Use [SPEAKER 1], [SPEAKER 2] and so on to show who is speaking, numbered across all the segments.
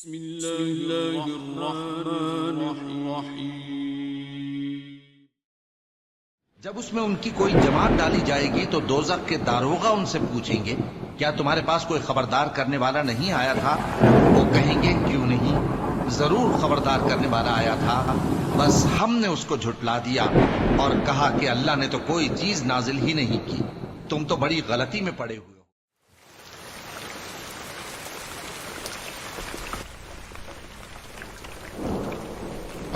[SPEAKER 1] بسم اللہ الرحمن الرحیم۔
[SPEAKER 2] جب اس میں ان کی کوئی جماعت ڈالی جائے گی تو دوزخ کے داروغہ ان سے پوچھیں گے، کیا تمہارے پاس کوئی خبردار کرنے والا نہیں آیا تھا؟ وہ کہیں گے کیوں نہیں، ضرور خبردار کرنے والا آیا تھا، بس ہم نے اس کو جھٹلا دیا اور کہا کہ اللہ نے تو کوئی چیز نازل ہی نہیں کی، تم تو بڑی غلطی میں پڑے ہوئے ہو۔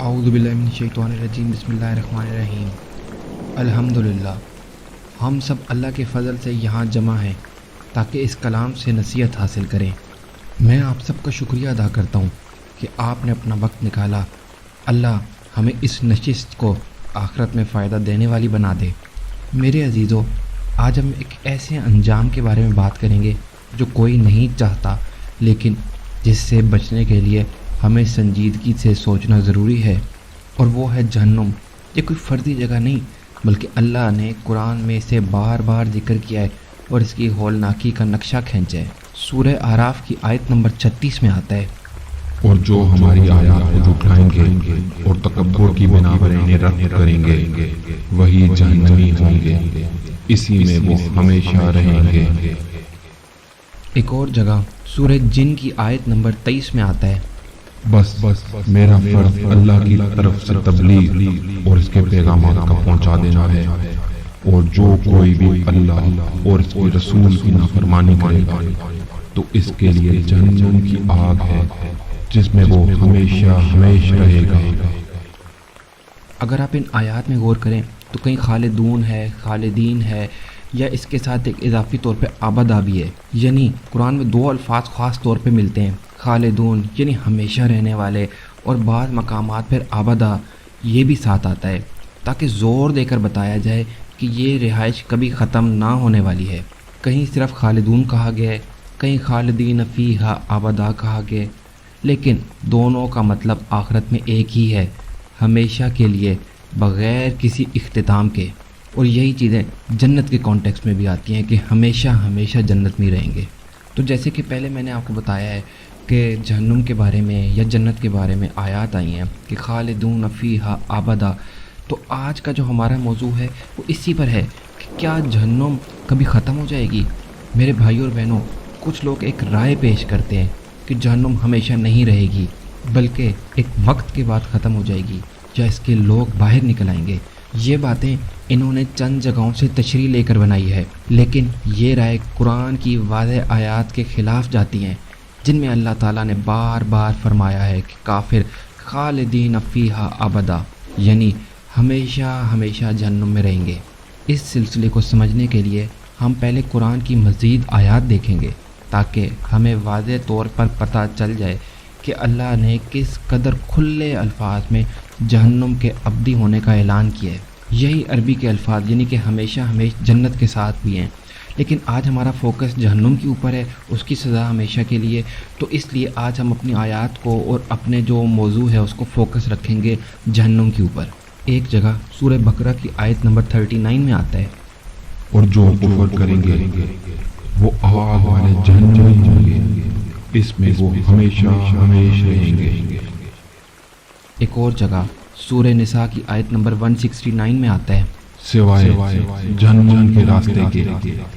[SPEAKER 3] اعوذ باللہ من الشیطان الرجیم، بسم اللہ الرحمن الرحیم۔ الحمدللہ، ہم سب اللہ کے فضل سے یہاں جمع ہیں تاکہ اس کلام سے نصیحت حاصل کریں۔ میں آپ سب کا شکریہ ادا کرتا ہوں کہ آپ نے اپنا وقت نکالا۔ اللہ ہمیں اس نشست کو آخرت میں فائدہ دینے والی بنا دے۔ میرے عزیزو، آج ہم ایک ایسے انجام کے بارے میں بات کریں گے جو کوئی نہیں چاہتا، لیکن جس سے بچنے کے لیے ہمیں سنجیدگی سے سوچنا ضروری ہے، اور وہ ہے جہنم۔ یہ کوئی فرضی جگہ نہیں، بلکہ اللہ نے قرآن میں اسے بار بار ذکر کیا ہے اور اس کی ہولناکی کا نقشہ کھینچا ہے۔ سورہ اعراف کی آیت نمبر 36 میں آتا ہے،
[SPEAKER 4] اور جو ہماری آیات کو جھٹلائیں گے اور تکبر کی بنا پر انہیں رد کریں گے وہی جہنمی ہوں گے، اسی میں وہ ہمیشہ رہیں گے۔
[SPEAKER 3] ایک اور جگہ سورہ جن کی آیت نمبر 23 میں آتا ہے،
[SPEAKER 4] بس میرا فرض اللہ کی طرف سے تبلیغ اور اس کے پیغامات کا پہنچا دینا ہے، اور جو کوئی بھی اللہ اور اس کے رسول کی نافرمانی کرے گا تو اس کے لیے جہنم کی آگ ہے جس میں وہ ہمیشہ ہمیشہ رہے گا۔
[SPEAKER 3] اگر آپ ان آیات میں غور کریں تو کہیں خالدون ہے، خالدین ہے، یا اس کے ساتھ ایک اضافی طور پہ آبدا بھی ہے، یعنی قرآن میں دو الفاظ خاص طور پہ ملتے ہیں، خالدون یعنی ہمیشہ رہنے والے، اور بعض مقامات پھر آبدا یہ بھی ساتھ آتا ہے تاکہ زور دے کر بتایا جائے کہ یہ رہائش کبھی ختم نہ ہونے والی ہے۔ کہیں صرف خالدون کہا گیا ہے، کہیں خالدین فیہا آبدا کہا گیا ہے، لیکن دونوں کا مطلب آخرت میں ایک ہی ہے، ہمیشہ کے لیے بغیر کسی اختتام کے۔ اور یہی چیزیں جنت کے کانٹیکسٹ میں بھی آتی ہیں کہ ہمیشہ ہمیشہ جنت میں رہیں گے۔ تو جیسے کہ پہلے میں نے آپ کو بتایا ہے کہ جہنم کے بارے میں یا جنت کے بارے میں آیات آئی ہیں کہ خالدون فیہا آبدا، تو آج کا جو ہمارا موضوع ہے وہ اسی پر ہے کہ کیا جہنم کبھی ختم ہو جائے گی؟ میرے بھائیوں اور بہنوں، کچھ لوگ ایک رائے پیش کرتے ہیں کہ جہنم ہمیشہ نہیں رہے گی، بلکہ ایک وقت کے بعد ختم ہو جائے گی یا اس کے لوگ باہر نکل آئیں گے۔ یہ باتیں انہوں نے چند جگہوں سے تشریح لے کر بنائی ہے، لیکن یہ رائے قرآن کی واضح آیات کے خلاف جاتی ہیں، جن میں اللہ تعالیٰ نے بار بار فرمایا ہے کہ کافر خالدین فیہا ابدا، یعنی ہمیشہ ہمیشہ جہنم میں رہیں گے۔ اس سلسلے کو سمجھنے کے لیے ہم پہلے قرآن کی مزید آیات دیکھیں گے تاکہ ہمیں واضح طور پر پتہ چل جائے کہ اللہ نے کس قدر کھلے الفاظ میں جہنم کے ابدی ہونے کا اعلان کیا ہے۔ یہی عربی کے الفاظ یعنی کہ ہمیشہ ہمیشہ جنت کے ساتھ بھی ہیں، لیکن آج ہمارا فوکس جہنم کے اوپر ہے، اس کی سزا ہمیشہ کے لیے، تو اس لیے آج ہم اپنی آیات کو اور اپنے جو موضوع ہے اس کو فوکس رکھیں گے جہنم کے اوپر۔ ایک جگہ سورہ بقرہ کی آیت نمبر 39 میں آتا ہے،
[SPEAKER 4] اور جو کفر کریں گے وہ آگ والے جہنمی ہوں گے، اس میں وہ ہمیشہ ہمیشہ رہیں گے۔
[SPEAKER 3] ایک اور جگہ سورہ نساء کی آیت نمبر 169 میں آتا ہے،
[SPEAKER 4] سوائے جہنم کے راستے کے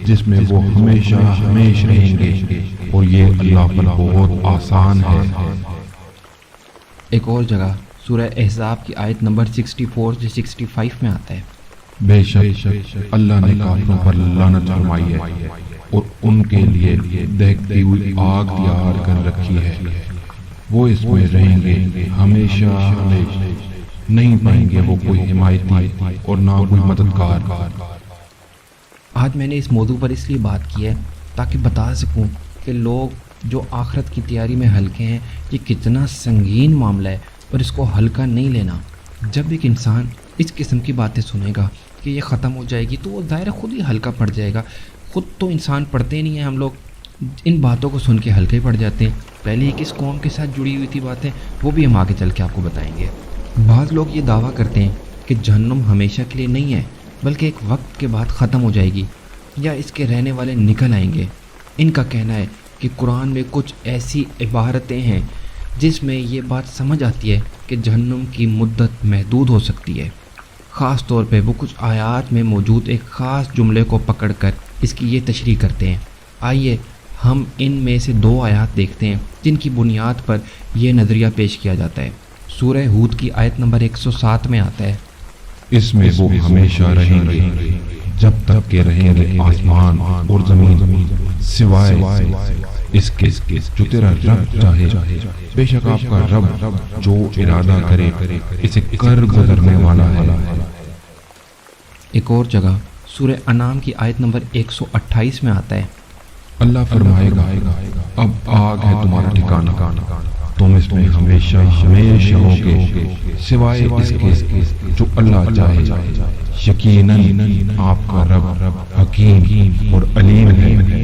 [SPEAKER 4] جس میں وہ ہمیشہ ہمیشہ رہیں گے، اور یہ اللہ پر بہت آسان ہے۔
[SPEAKER 3] ایک اور جگہ سورہ احزاب کی آیت نمبر 64 سے 65 میں آتا ہے،
[SPEAKER 4] بے شک اللہ نے کافروں پر لعنت فرمائی ہے اور ان کے لیے دہکتی ہوئی آگ تیار کر رکھی ہے، وہ اس میں رہیں گے ہمیشہ ہمیشہ، نہیں پائیں گے وہ کوئی حمایتی اور نہ کوئی مددگار۔
[SPEAKER 3] آج میں نے اس موضوع پر اس لیے بات کی ہے تاکہ بتا سکوں کہ لوگ جو آخرت کی تیاری میں ہلکے ہیں، یہ کتنا سنگین معاملہ ہے اور اس کو ہلکا نہیں لینا۔ جب ایک انسان اس قسم کی باتیں سنے گا کہ یہ ختم ہو جائے گی تو وہ ظاہر خود ہی ہلکا پڑ جائے گا۔ خود تو انسان پڑھتے نہیں ہیں، ہم لوگ ان باتوں کو سن کے ہلکے پڑ جاتے ہیں۔ پہلے ہی کس قوم کے ساتھ جڑی ہوئی تھی باتیں، وہ بھی ہم آگے چل کے آپ کو بتائیں گے۔ بعض لوگ یہ دعویٰ کرتے ہیں کہ جہنم ہمیشہ کے لیے نہیں ہے، بلکہ ایک وقت کے بعد ختم ہو جائے گی یا اس کے رہنے والے نکل آئیں گے۔ ان کا کہنا ہے کہ قرآن میں کچھ ایسی عبارتیں ہیں جس میں یہ بات سمجھ آتی ہے کہ جہنم کی مدت محدود ہو سکتی ہے۔ خاص طور پہ وہ کچھ آیات میں موجود ایک خاص جملے کو پکڑ کر اس کی یہ تشریح کرتے ہیں۔ آئیے ہم ان میں سے 2 آیات دیکھتے ہیں جن کی بنیاد پر یہ نظریہ پیش کیا جاتا ہے۔ سورہ ہود کی آیت نمبر 107 میں آتا ہے،
[SPEAKER 4] اس میں وہ ہمیشہ رہیں گے جب تک کہ رہیں گے آسمان اور زمین، سوائے اس کے جو تیرا رب چاہے، بے شک آپ کا رب جو ارادہ کرے اسے کر گزرنے والا ہے۔
[SPEAKER 3] ایک اور جگہ سورہ انعام کی آیت نمبر 128 میں آتا ہے،
[SPEAKER 4] اللہ فرمائے گا اب آگ ہے تمہارا ٹھکانہ، تم اس میں ہمیشہ ہمیشہ ہوگے سوائے اس کے جو اللہ چاہے، یقیناً آپ کا رب حکیم اور علیم ہے۔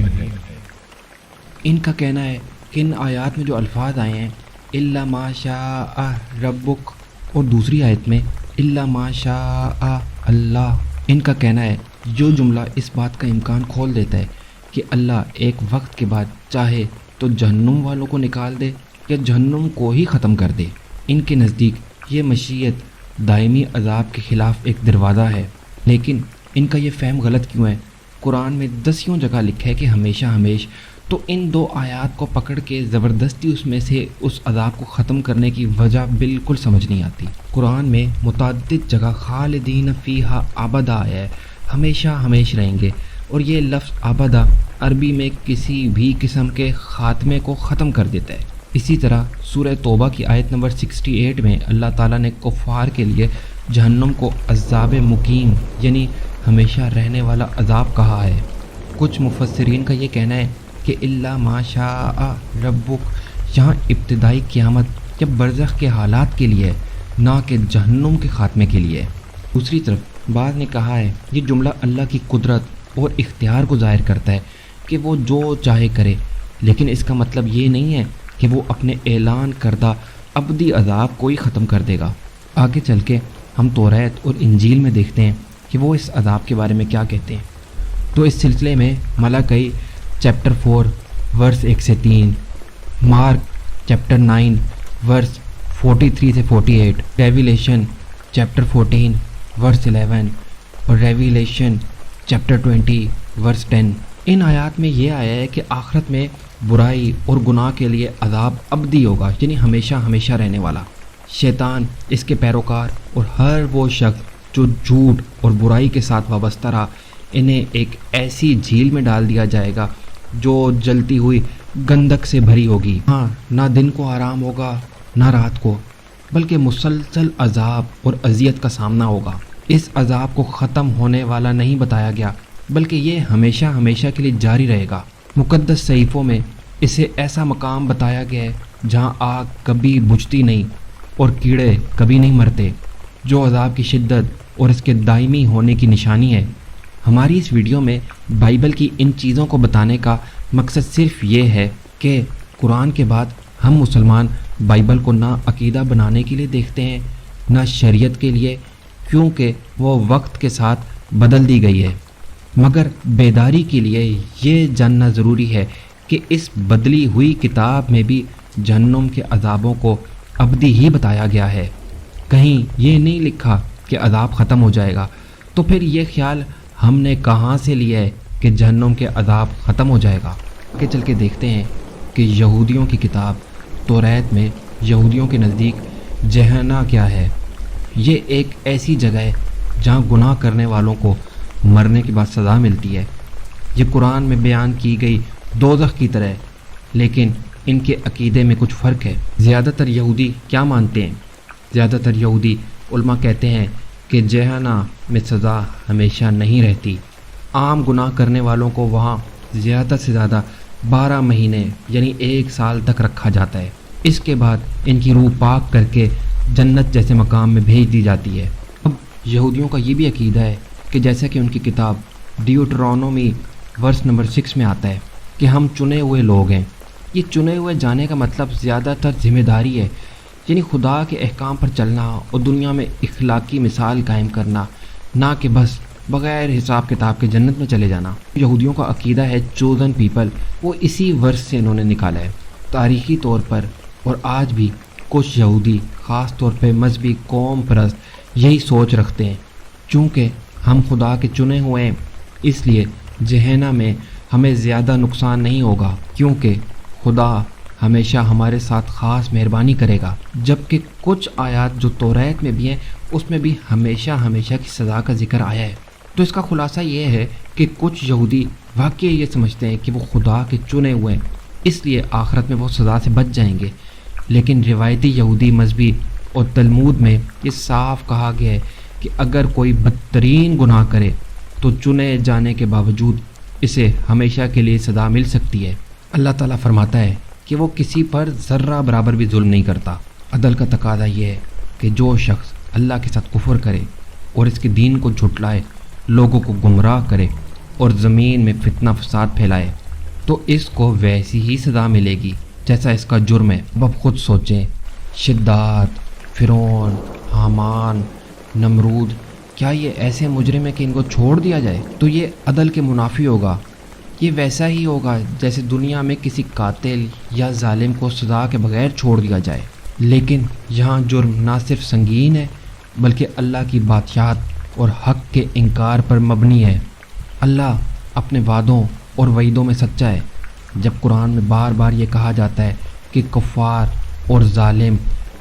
[SPEAKER 3] ان کا کہنا ہے کہ ان آیات میں جو الفاظ آئے ہیں الا ما شاء ربک اور دوسری آیت میں الا ما شاء اللہ، ان کا کہنا ہے جو جملہ اس بات کا امکان کھول دیتا ہے کہ اللہ ایک وقت کے بعد چاہے تو جہنم والوں کو نکال دے یا جہنم کو ہی ختم کر دے۔ ان کے نزدیک یہ مشیت دائمی عذاب کے خلاف ایک دروازہ ہے، لیکن ان کا یہ فہم غلط کیوں ہے؟ قرآن میں 10 جگہ لکھا ہے کہ ہمیشہ ہمیش، تو ان 2 آیات کو پکڑ کے زبردستی اس میں سے اس عذاب کو ختم کرنے کی وجہ بالکل سمجھ نہیں آتی۔ قرآن میں متعدد جگہ خالدین فیہا ابدا آیا ہے، ہمیشہ ہمیش رہیں گے، اور یہ لفظ ابدا عربی میں کسی بھی قسم کے خاتمے کو ختم کر دیتا ہے۔ اسی طرح سورہ توبہ کی آیت نمبر 68 میں اللہ تعالیٰ نے کفار کے لیے جہنم کو عذاب مقیم یعنی ہمیشہ رہنے والا عذاب کہا ہے۔ کچھ مفسرین کا یہ کہنا ہے کہ الا ما شاء ربک یہاں ابتدائی قیامت یا برزخ کے حالات کے لیے، نہ کہ جہنم کے خاتمے کے لیے۔ دوسری طرف بعض نے کہا ہے یہ جملہ اللہ کی قدرت اور اختیار کو ظاہر کرتا ہے کہ وہ جو چاہے کرے، لیکن اس کا مطلب یہ نہیں ہے کہ وہ اپنے اعلان کردہ ابدی عذاب کو ہی ختم کر دے گا۔ آگے چل کے ہم توریت اور انجیل میں دیکھتے ہیں کہ وہ اس عذاب کے بارے میں کیا کہتے ہیں۔ تو اس سلسلے میں ملاکی چیپٹر 4 ورس 1 سے 3، مارک چیپٹر 9 ورس 43 سے 48، ریویلیشن چیپٹر 14 ورس 11 اور ریویلیشن چیپٹر 20 ورس 10۔ ان آیات میں یہ آیا ہے کہ آخرت میں برائی اور گناہ کے لیے عذاب ابدی ہوگا، یعنی ہمیشہ ہمیشہ رہنے والا۔ شیطان، اس کے پیروکار اور ہر وہ شخص جو جھوٹ اور برائی کے ساتھ وابستہ رہا، انہیں ایک ایسی جھیل میں ڈال دیا جائے گا جو جلتی ہوئی گندک سے بھری ہوگی۔ ہاں، نہ دن کو آرام ہوگا نہ رات کو، بلکہ مسلسل عذاب اور اذیت کا سامنا ہوگا۔ اس عذاب کو ختم ہونے والا نہیں بتایا گیا، بلکہ یہ ہمیشہ ہمیشہ کے لیے جاری رہے گا۔ مقدس صحیفوں میں اسے ایسا مقام بتایا گیا ہے جہاں آگ کبھی بجھتی نہیں اور کیڑے کبھی نہیں مرتے، جو عذاب کی شدت اور اس کے دائمی ہونے کی نشانی ہے۔ ہماری اس ویڈیو میں بائبل کی ان چیزوں کو بتانے کا مقصد صرف یہ ہے کہ قرآن کے بعد ہم مسلمان بائبل کو نہ عقیدہ بنانے کے لیے دیکھتے ہیں نہ شریعت کے لیے، کیونکہ وہ وقت کے ساتھ بدل دی گئی ہے، مگر بیداری کے لیے یہ جاننا ضروری ہے کہ اس بدلی ہوئی کتاب میں بھی جہنم کے عذابوں کو ابدی ہی بتایا گیا ہے۔ کہیں یہ نہیں لکھا کہ عذاب ختم ہو جائے گا، تو پھر یہ خیال ہم نے کہاں سے لیا ہے کہ جہنم کے عذاب ختم ہو جائے گا؟ آگے چل کے دیکھتے ہیں کہ یہودیوں کی کتاب توریت میں یہودیوں کے نزدیک جہنم کیا ہے۔ یہ ایک ایسی جگہ ہے جہاں گناہ کرنے والوں کو مرنے کے بعد سزا ملتی ہے۔ یہ قرآن میں بیان کی گئی دوزخ کی طرح ہے، لیکن ان کے عقیدے میں کچھ فرق ہے۔ زیادہ تر یہودی کیا مانتے ہیں؟ زیادہ تر یہودی علماء کہتے ہیں کہ جہنم میں سزا ہمیشہ نہیں رہتی۔ عام گناہ کرنے والوں کو وہاں زیادہ سے زیادہ 12 مہینے یعنی 1 سال تک رکھا جاتا ہے۔ اس کے بعد ان کی روح پاک کر کے جنت جیسے مقام میں بھیج دی جاتی ہے۔ اب یہودیوں کا یہ بھی عقیدہ ہے کہ جیسا کہ ان کی کتاب ڈیوٹرانومی ورس نمبر 6 میں آتا ہے کہ ہم چنے ہوئے لوگ ہیں۔ یہ چنے ہوئے جانے کا مطلب زیادہ تر ذمہ داری ہے، یعنی خدا کے احکام پر چلنا اور دنیا میں اخلاقی مثال قائم کرنا، نہ کہ بس بغیر حساب کتاب کے جنت میں چلے جانا۔ یہودیوں کا عقیدہ ہے چوزن پیپل، وہ اسی ورس سے انہوں نے نکالا ہے۔ تاریخی طور پر اور آج بھی کچھ یہودی خاص طور پہ مذہبی قوم پرست یہی سوچ رکھتے ہیں، چونکہ ہم خدا کے چنے ہوئے ہیں اس لیے جہنم میں ہمیں زیادہ نقصان نہیں ہوگا، کیونکہ خدا ہمیشہ ہمارے ساتھ خاص مہربانی کرے گا۔ جبکہ کچھ آیات جو توریت میں بھی ہیں اس میں بھی ہمیشہ کی سزا کا ذکر آیا ہے۔ تو اس کا خلاصہ یہ ہے کہ کچھ یہودی واقعی یہ سمجھتے ہیں کہ وہ خدا کے چنے ہوئے ہیں، اس لیے آخرت میں وہ سزا سے بچ جائیں گے، لیکن روایتی یہودی مذہبی اور تلمود میں یہ صاف کہا گیا ہے کہ اگر کوئی بدترین گناہ کرے تو چنے جانے کے باوجود اسے ہمیشہ کے لیے سزا مل سکتی ہے۔ اللہ تعالیٰ فرماتا ہے کہ وہ کسی پر ذرہ برابر بھی ظلم نہیں کرتا۔ عدل کا تقاضا یہ ہے کہ جو شخص اللہ کے ساتھ کفر کرے اور اس کے دین کو جھٹلائے، لوگوں کو گمراہ کرے اور زمین میں فتنہ فساد پھیلائے تو اس کو ویسی ہی سزا ملے گی جیسا اس کا جرم ہے۔ اب آپ خود سوچیں، شداد، فرعون، حامان، نمرود، کیا یہ ایسے مجرم ہیں کہ ان کو چھوڑ دیا جائے؟ تو یہ عدل کے منافی ہوگا۔ یہ ویسا ہی ہوگا جیسے دنیا میں کسی قاتل یا ظالم کو سزا کے بغیر چھوڑ دیا جائے، لیکن یہاں جرم نہ صرف سنگین ہے بلکہ اللہ کی بادشاہت اور حق کے انکار پر مبنی ہے۔ اللہ اپنے وعدوں اور وعیدوں میں سچا ہے۔ جب قرآن میں بار بار یہ کہا جاتا ہے کہ کفار اور ظالم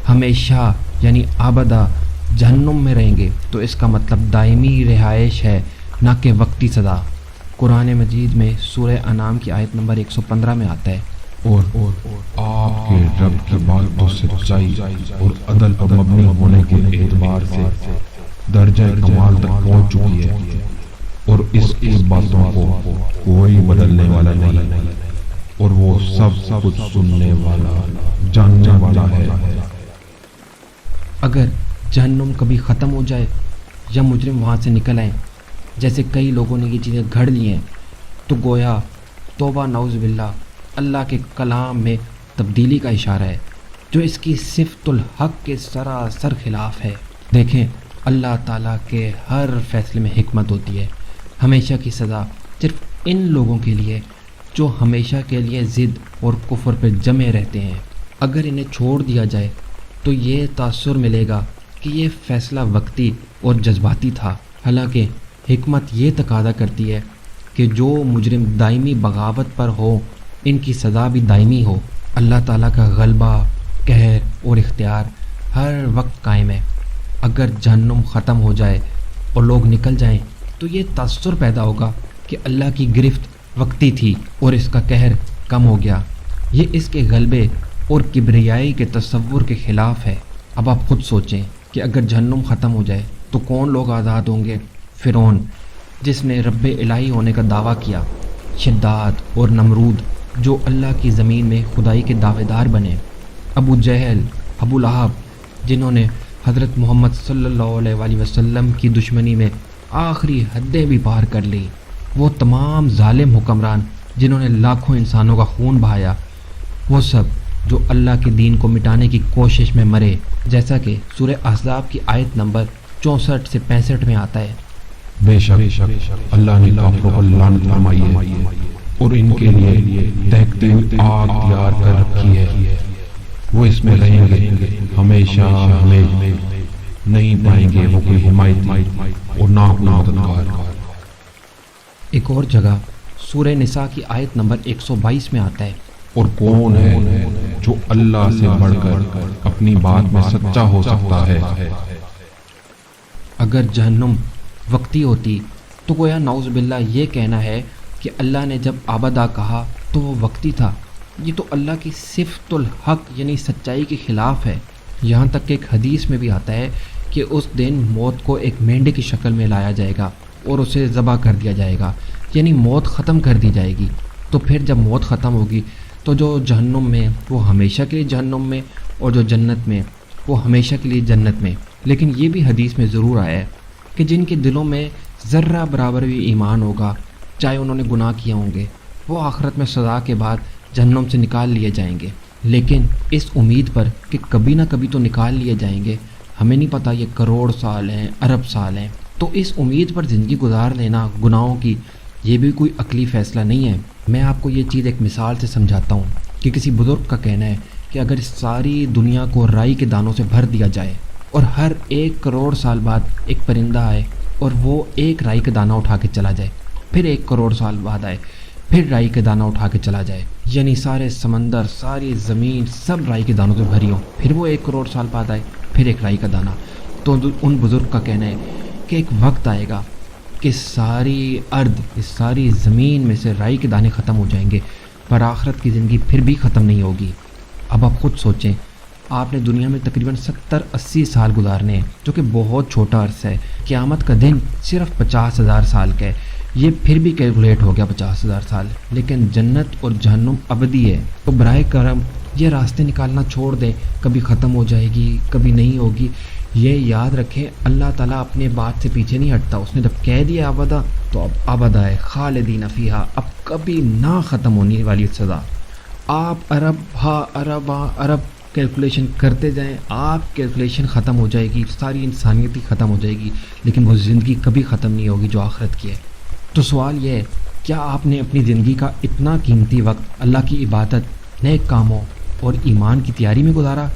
[SPEAKER 3] ہمیشہ یعنی ابدا جہنم میں رہیں گے تو اس کا مطلب دائمی رہائش ہے، نہ کہ وقتی سزا۔ قرآن مجید میں سورہ انعام کی آیت نمبر 115 میں آتا ہے،
[SPEAKER 4] اور آپ کے رب کی بات تو سچائی اور عدل پر مبنی ہونے کے اعتبار سے درجہ کمال تک پہنچ چکی ہے، اور اس باتوں کو کوئی بدلنے والا نہیں، اور وہ سب کچھ سننے والا، جاننے والا ہے۔
[SPEAKER 3] اگر جہنم کبھی ختم ہو جائے یا مجرم وہاں سے نکل آئیں، جیسے کئی لوگوں نے یہ چیزیں گھڑ لی ہیں، تو گویا توبہ نعوذ باللہ اللہ کے کلام میں تبدیلی کا اشارہ ہے، جو اس کی صفت الحق کے سراسر خلاف ہے۔ دیکھیں، اللہ تعالیٰ کے ہر فیصلے میں حکمت ہوتی ہے۔ ہمیشہ کی سزا صرف ان لوگوں کے لیے جو ہمیشہ کے لیے ضد اور کفر پہ جمے رہتے ہیں۔ اگر انہیں چھوڑ دیا جائے تو یہ تاثر ملے گا کہ یہ فیصلہ وقتی اور جذباتی تھا، حالانکہ حکمت یہ تقاضا کرتی ہے کہ جو مجرم دائمی بغاوت پر ہو ان کی سزا بھی دائمی ہو۔ اللہ تعالیٰ کا غلبہ، قہر اور اختیار ہر وقت قائم ہے۔ اگر جہنم ختم ہو جائے اور لوگ نکل جائیں تو یہ تاثر پیدا ہوگا کہ اللہ کی گرفت وقتی تھی اور اس کا قہر کم ہو گیا۔ یہ اس کے غلبے اور کبریائی کے تصور کے خلاف ہے۔ اب آپ خود سوچیں کہ اگر جہنم ختم ہو جائے تو کون لوگ آزاد ہوں گے؟ فرعون جس نے رب الہی ہونے کا دعویٰ کیا، شداد اور نمرود جو اللہ کی زمین میں خدائی کے دعوے دار بنے، ابو جہل، ابو لہب جنہوں نے حضرت محمد صلی اللہ علیہ وآلہ وسلم کی دشمنی میں آخری حدیں بھی پار کر لی، وہ تمام ظالم حکمران جنہوں نے لاکھوں انسانوں کا خون بہایا، وہ سب جو اللہ کے دین کو مٹانے کی کوشش میں مرے، جیسا کہ سورہ احزاب کی آیت نمبر 64 سے 65 میں آتا ہے۔
[SPEAKER 4] بے شک اللہ نے کافروں پر لعنت فرمائی ہے اور ان کے لیے دہکتی ہوئی آگ تیار کر رکھی ہے، وہ اس میں رہیں گے ہمیشہ، ہمیں نہیں پائیں گے وہ کوئی حمایتی اور نہ کوئی مددگار۔
[SPEAKER 3] ایک اور جگہ سورہ نساء کی آیت نمبر 122 میں آتا ہے،
[SPEAKER 4] اور کون ہے جو اللہ سے بڑھ کر اپنی بات میں سچا ہو سکتا ہے؟
[SPEAKER 3] اگر جہنم وقتی ہوتی تو گویا نعوذ باللہ یہ کہنا ہے کہ اللہ نے جب ابدا کہا تو وہ وقتی تھا۔ یہ تو اللہ کی صفت الحق یعنی سچائی کے خلاف ہے۔ یہاں تک کہ ایک حدیث میں بھی آتا ہے کہ اس دن موت کو ایک مینڈے کی شکل میں لایا جائے گا اور اسے ذبح کر دیا جائے گا، یعنی موت ختم کر دی جائے گی۔ تو پھر جب موت ختم ہوگی تو جو جہنم میں وہ ہمیشہ کے لیے جہنم میں، اور جو جنت میں وہ ہمیشہ کے لیے جنت میں۔ لیکن یہ بھی حدیث میں ضرور آیا ہے کہ جن کے دلوں میں ذرہ برابر بھی ایمان ہوگا، چاہے انہوں نے گناہ کیا ہوں گے، وہ آخرت میں سزا کے بعد جہنم سے نکال لیے جائیں گے، لیکن اس امید پر کہ کبھی نہ کبھی تو نکال لیے جائیں گے۔ ہمیں نہیں پتہ یہ کروڑ سال ہیں، ارب سال ہیں، تو اس امید پر زندگی گزار لینا گناہوں کی، یہ بھی کوئی عقلی فیصلہ نہیں ہے۔ میں آپ کو یہ چیز ایک مثال سے سمجھاتا ہوں کہ کسی بزرگ کا کہنا ہے کہ اگر اس ساری دنیا کو رائی کے دانوں سے بھر دیا جائے اور ہر 1 کروڑ سال بعد ایک پرندہ آئے اور وہ ایک رائی کا دانہ اٹھا کے چلا جائے، پھر 1 کروڑ سال بعد آئے پھر رائی کے دانہ اٹھا کے چلا جائے، یعنی سارے سمندر ساری زمین سب رائی کے دانوں سے بھری ہوں، پھر وہ 1 کروڑ سال بعد آئے پھر ایک رائی کا دانہ، تو ان بزرگ کا کہنا ہے کہ ایک وقت آئے گا کہ ساری ارض اس ساری زمین میں سے رائی کے دانے ختم ہو جائیں گے، پر آخرت کی زندگی پھر بھی ختم نہیں ہوگی۔ اب آپ خود سوچیں، آپ نے دنیا میں تقریباً 70-80 سال گزارنے ہیں، جو کہ بہت چھوٹا عرصہ ہے۔ قیامت کا دن صرف 50,000 سال کا ہے، یہ پھر بھی کیلکولیٹ ہو گیا 50,000 سال، لیکن جنت اور جہنم ابدی ہے۔ تو برائے کرم یہ راستے نکالنا چھوڑ دیں، کبھی ختم ہو جائے گی کبھی نہیں ہوگی۔ یہ یاد رکھیں، اللہ تعالیٰ اپنے بات سے پیچھے نہیں ہٹتا، اس نے جب کہہ دیا ابدا تو اب ابدا ہے، خالدین فیہا، اب کبھی نہ ختم ہونے والی سزا۔ آپ ارب کیلکولیشن کرتے جائیں، آپ کیلکولیشن ختم ہو جائے گی، ساری انسانیت ہی ختم ہو جائے گی، لیکن وہ زندگی کبھی ختم نہیں ہوگی جو آخرت کی ہے۔ تو سوال یہ ہے، کیا آپ نے اپنی زندگی کا اتنا قیمتی وقت اللہ کی عبادت، نیک کاموں اور ایمان کی تیاری میں گزارا،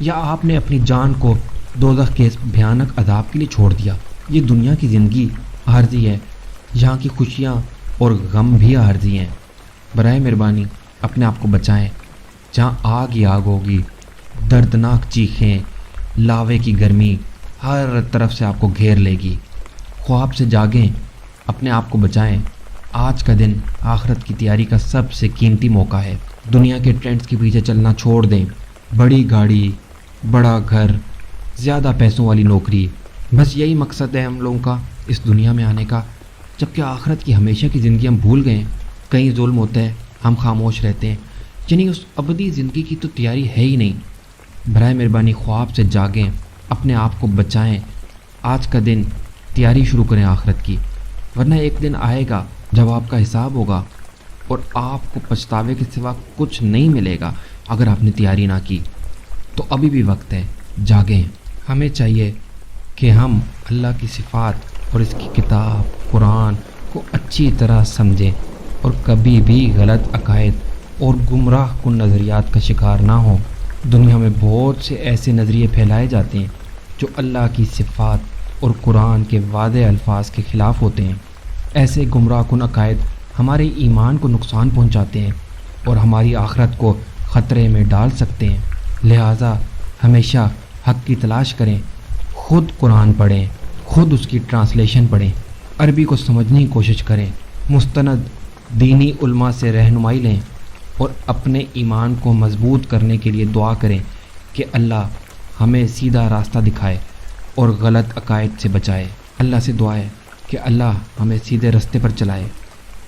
[SPEAKER 3] یا آپ نے اپنی جان کو دوزخ کے بھیانک عذاب کے لیے چھوڑ دیا؟ یہ دنیا کی زندگی عارضی ہے، یہاں کی خوشیاں اور غم بھی عارضی ہیں۔ برائے مہربانی اپنے آپ کو بچائیں، جہاں آگ ہی آگ ہوگی، دردناک چیخیں، لاوے کی گرمی ہر طرف سے آپ کو گھیر لے گی۔ خواب سے جاگیں، اپنے آپ کو بچائیں۔ آج کا دن آخرت کی تیاری کا سب سے قیمتی موقع ہے۔ دنیا کے ٹرینڈز کے پیچھے چلنا چھوڑ دیں، بڑی گاڑی، بڑا گھر، زیادہ پیسوں والی نوکری، بس یہی مقصد ہے ہم لوگوں کا اس دنیا میں آنے کا، جبکہ آخرت کی ہمیشہ کی زندگی ہم بھول گئے ہیں۔ کہیں ظلم ہوتا ہے ہم خاموش رہتے ہیں، یعنی اس ابدی زندگی کی تو تیاری ہے ہی نہیں۔ برائے مہربانی خواب سے جاگیں، اپنے آپ کو بچائیں، آج کا دن تیاری شروع کریں آخرت کی، ورنہ ایک دن آئے گا جب آپ کا حساب ہوگا اور آپ کو پچھتاوے کے سوا کچھ نہیں ملے گا اگر آپ نے تیاری نہ کی۔ تو ابھی بھی وقت ہے، جاگیں۔ ہمیں چاہیے کہ ہم اللہ کی صفات اور اس کی کتاب قرآن کو اچھی طرح سمجھیں اور کبھی بھی غلط عقائد اور گمراہ کن نظریات کا شکار نہ ہوں۔ دنیا میں بہت سے ایسے نظریے پھیلائے جاتے ہیں جو اللہ کی صفات اور قرآن کے واضح الفاظ کے خلاف ہوتے ہیں۔ ایسے گمراہ کن عقائد ہمارے ایمان کو نقصان پہنچاتے ہیں اور ہماری آخرت کو خطرے میں ڈال سکتے ہیں۔ لہٰذا ہمیشہ حق کی تلاش کریں، خود قرآن پڑھیں، خود اس کی ٹرانسلیشن پڑھیں، عربی کو سمجھنے کی کوشش کریں، مستند دینی علماء سے رہنمائی لیں اور اپنے ایمان کو مضبوط کرنے کے لیے دعا کریں کہ اللہ ہمیں سیدھا راستہ دکھائے اور غلط عقائد سے بچائے۔ اللہ سے دعا ہے کہ اللہ ہمیں سیدھے راستے پر چلائے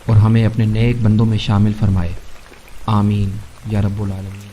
[SPEAKER 3] اور ہمیں اپنے نیک بندوں میں شامل فرمائے۔ آمین یا رب العالمین۔